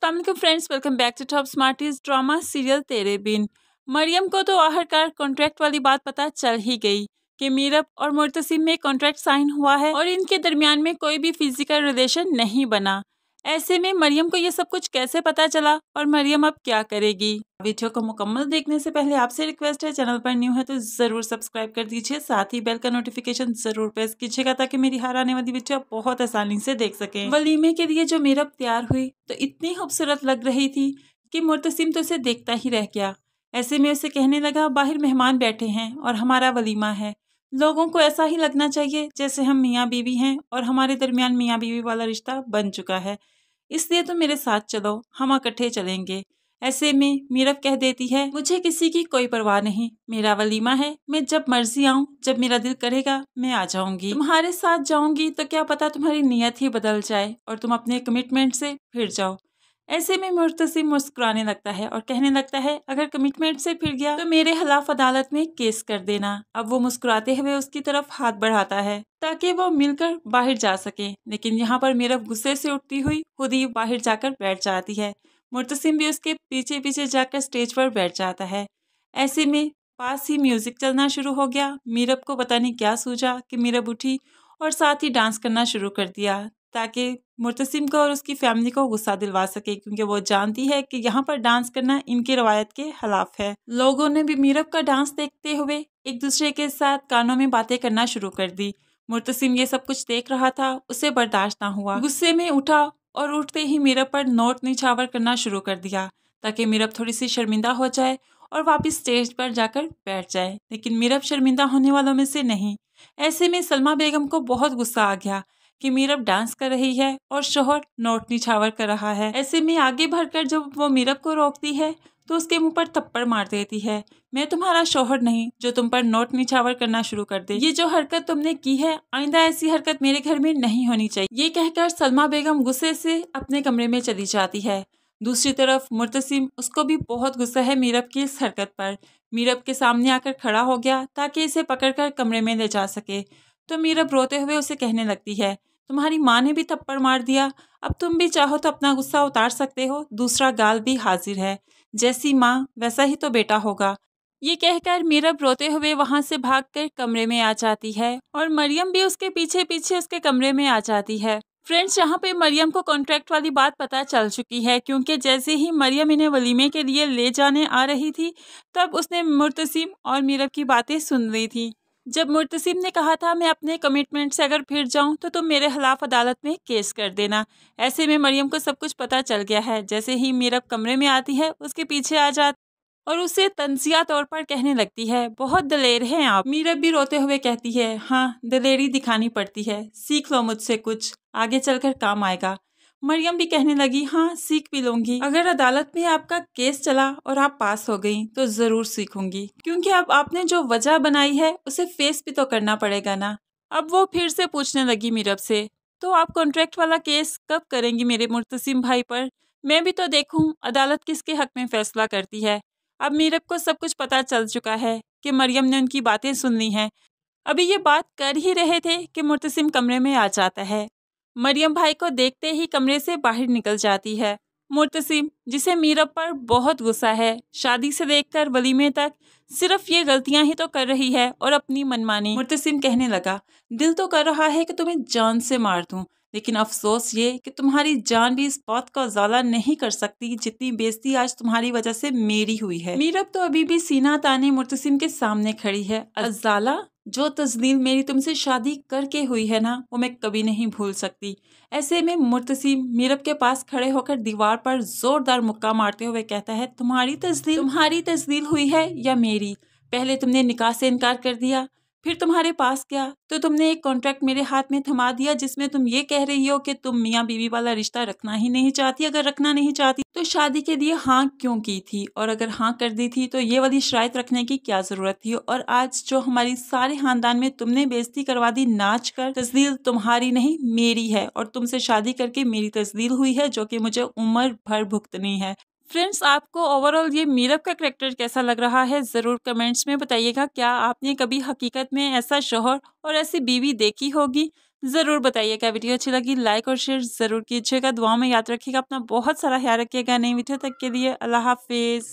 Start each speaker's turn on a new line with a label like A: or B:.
A: अस्सलाम वालेकुम friends, welcome back to top smarties drama serial Tere Bin. Maryam को तो आखिरकार कॉन्ट्रैक्ट वाली बात पता चल ही गई कि मीरब और मुर्तसिम में कॉन्ट्रैक्ट साइन हुआ है और इनके दरमियान में कोई भी फिजिकल रिलेशन नहीं बना। ऐसे में मरियम को ये सब कुछ कैसे पता चला और मरियम अब क्या करेगी? वीडियो को मुकम्मल देखने से पहले आपसे रिक्वेस्ट है, चैनल पर न्यू है तो जरूर सब्सक्राइब कर दीजिए, साथ ही बेल का नोटिफिकेशन जरूर प्रेस कीजिएगा ताकि मेरी हर आने वाली वीडियो आप बहुत आसानी से देख सकें। वलीमे के लिए जो मीरब तैयार हुई तो इतनी खूबसूरत लग रही थी कि मुर्तसिम तो उसे देखता ही रह गया। ऐसे में उसे कहने लगा, बाहर मेहमान बैठे हैं और हमारा वलीमा है, लोगों को ऐसा ही लगना चाहिए जैसे हम मियाँ बीवी हैं और हमारे दरमियान मियाँ बीवी वाला रिश्ता बन चुका है, इसलिए तुम मेरे साथ चलो, हम इकट्ठे चलेंगे। ऐसे में मीरब कह देती है, मुझे किसी की कोई परवाह नहीं, मेरा वलीमा है, मैं जब मर्जी आऊँ, जब मेरा दिल करेगा मैं आ जाऊंगी। तुम्हारे साथ जाऊंगी तो क्या पता तुम्हारी नीयत ही बदल जाए और तुम अपने कमिटमेंट से फिर जाओ। ऐसे में मुर्तसिम मुस्कुराने लगता है और कहने लगता है, अगर कमिटमेंट से फिर गया तो मेरे खिलाफ अदालत में केस कर देना। अब वो मुस्कुराते हुए उसकी तरफ हाथ बढ़ाता है ताकि वो मिलकर बाहर जा सके, लेकिन यहाँ पर मीरब गुस्से से उठती हुई खुद ही बाहर जाकर बैठ जाती है। मुर्तसिम भी उसके पीछे पीछे जाकर स्टेज पर बैठ जाता है। ऐसे में पास ही म्यूजिक चलना शुरू हो गया। मीरब को पता नहीं क्या सूझा कि मीरब उठी और साथ ही डांस करना शुरू कर दिया ताकि मुर्तसिम को और उसकी फैमिली को गुस्सा दिलवा सके, क्योंकि वो जानती है कि यहाँ पर डांस करना इनकी रवायत के खिलाफ है। लोगों ने भी मीरब का डांस देखते हुए एक दूसरे के साथ कानों में बातें करना शुरू कर दी। मुर्तसिम ये सब कुछ देख रहा था, उसे बर्दाश्त ना हुआ, गुस्से में उठा और उठते ही मीरब पर नोट निछावर करना शुरू कर दिया ताकि मीरब थोड़ी सी शर्मिंदा हो जाए और वापस स्टेज पर जाकर बैठ जाए। लेकिन मीरब शर्मिंदा होने वालों में से नहीं। ऐसे में सलमा बेगम को बहुत गुस्सा आ गया कि मीरब डांस कर रही है और शोहर नोट निछावर कर रहा है। ऐसे में आगे बढ़कर जब वो मीरब को रोकती है तो उसके मुंह पर थप्पड़ मार देती है, मैं तुम्हारा शोहर नहीं जो तुम पर नोट निछावर करना शुरू कर दे। ये जो हरकत तुमने की है, आइंदा ऐसी हरकत मेरे घर में नहीं होनी चाहिए। ये कहकर सलमा बेगम गुस्से से अपने कमरे में चली जाती है। दूसरी तरफ मुर्तसिम, उसको भी बहुत गुस्सा है मीरब की इस हरकत पर। मीरब के सामने आकर खड़ा हो गया ताकि इसे पकड़कर कमरे में ले जा सके। तो मीरब रोते हुए उसे कहने लगती है, तुम्हारी माँ ने भी थप्पड़ मार दिया, अब तुम भी चाहो तो अपना गुस्सा उतार सकते हो, दूसरा गाल भी हाजिर है, जैसी माँ वैसा ही तो बेटा होगा। ये कहकर मीरब रोते हुए वहां से भागकर कमरे में आ जाती है और मरियम भी उसके पीछे पीछे उसके कमरे में आ जाती है। फ्रेंड्स, यहाँ पे मरियम को कॉन्ट्रैक्ट वाली बात पता चल चुकी है, क्योंकि जैसे ही मरियम इन्हें वलीमे के लिए ले जाने आ रही थी तब उसने मुर्तसिम और मीरब की बातें सुन रही थी। जब मुर्तसिम ने कहा था, मैं अपने कमिटमेंट से अगर फिर जाऊं तो तुम मेरे खिलाफ अदालत में केस कर देना। ऐसे में मरियम को सब कुछ पता चल गया है। जैसे ही मीरब कमरे में आती है उसके पीछे आ जाती और उसे तंजिया तौर पर कहने लगती है, बहुत दलेर हैं आप। मीरब भी रोते हुए कहती है, हाँ दलेरी दिखानी पड़ती है, सीख लो मुझसे, कुछ आगे चलकर काम आएगा। मरियम भी कहने लगी, हाँ सीख भी लूंगी, अगर अदालत में आपका केस चला और आप पास हो गई तो जरूर सीखूंगी, क्योंकि अब आपने जो वजह बनाई है उसे फेस भी तो करना पड़ेगा ना। अब वो फिर से पूछने लगी मीरब से, तो आप कॉन्ट्रैक्ट वाला केस कब करेंगी मेरे मुर्तसिम भाई पर? मैं भी तो देखूं अदालत किसके हक में फैसला करती है। अब मीरब को सब कुछ पता चल चुका है कि मरियम ने उनकी बातें सुन ली हैं। अभी ये बात कर ही रहे थे कि मुर्तसिम कमरे में आ जाता है। मरियम भाई को देखते ही कमरे से बाहर निकल जाती है। मुर्तसिम, जिसे मीरब पर बहुत गुस्सा है, शादी से लेकर वलीमे तक सिर्फ ये गलतियां ही तो कर रही है और अपनी मनमानी। मुर्तसिम कहने लगा, दिल तो कर रहा है कि तुम्हें जान से मार दूं, लेकिन अफसोस ये कि तुम्हारी जान भी इस बात का उजाला नहीं कर सकती जितनी बेइज्जती आज तुम्हारी वजह से मेरी हुई है। मीरब तो अभी भी सीना ताने मुर्तसिम के सामने खड़ी है। अजाला, जो तजलील मेरी तुमसे शादी करके हुई है ना, वो मैं कभी नहीं भूल सकती। ऐसे में मुर्तसिम मीरब के पास खड़े होकर दीवार पर जोरदार मुक्का मारते हुए कहता है, तुम्हारी तजलील हुई है या मेरी? पहले तुमने निकाह से इनकार कर दिया, फिर तुम्हारे पास क्या तो तुमने एक कॉन्ट्रैक्ट मेरे हाथ में थमा दिया जिसमें तुम ये कह रही हो कि तुम मियाँ बीवी वाला रिश्ता रखना ही नहीं चाहती। अगर रखना नहीं चाहती तो शादी के लिए हाँ क्यों की थी, और अगर हाँ कर दी थी तो ये वाली शराइत रखने की क्या जरूरत थी? और आज जो हमारी सारे खानदान में तुमने बेइज्जती करवा दी नाच कर, तजलील तुम्हारी नहीं मेरी है और तुमसे शादी करके मेरी तजलील हुई है जो कि मुझे उम्र भर भुगतनी है। फ्रेंड्स, आपको ओवरऑल ये मीरब का करैक्टर कैसा लग रहा है ज़रूर कमेंट्स में बताइएगा। क्या आपने कभी हकीकत में ऐसा शौहर और ऐसी बीवी देखी होगी ज़रूर बताइएगा। वीडियो अच्छी लगी लाइक और शेयर ज़रूर कीजिएगा। दुआओं में याद रखिएगा। अपना बहुत सारा ख्याल रखिएगा। नई वीडियो तक के लिए अल्लाह हाफिज़।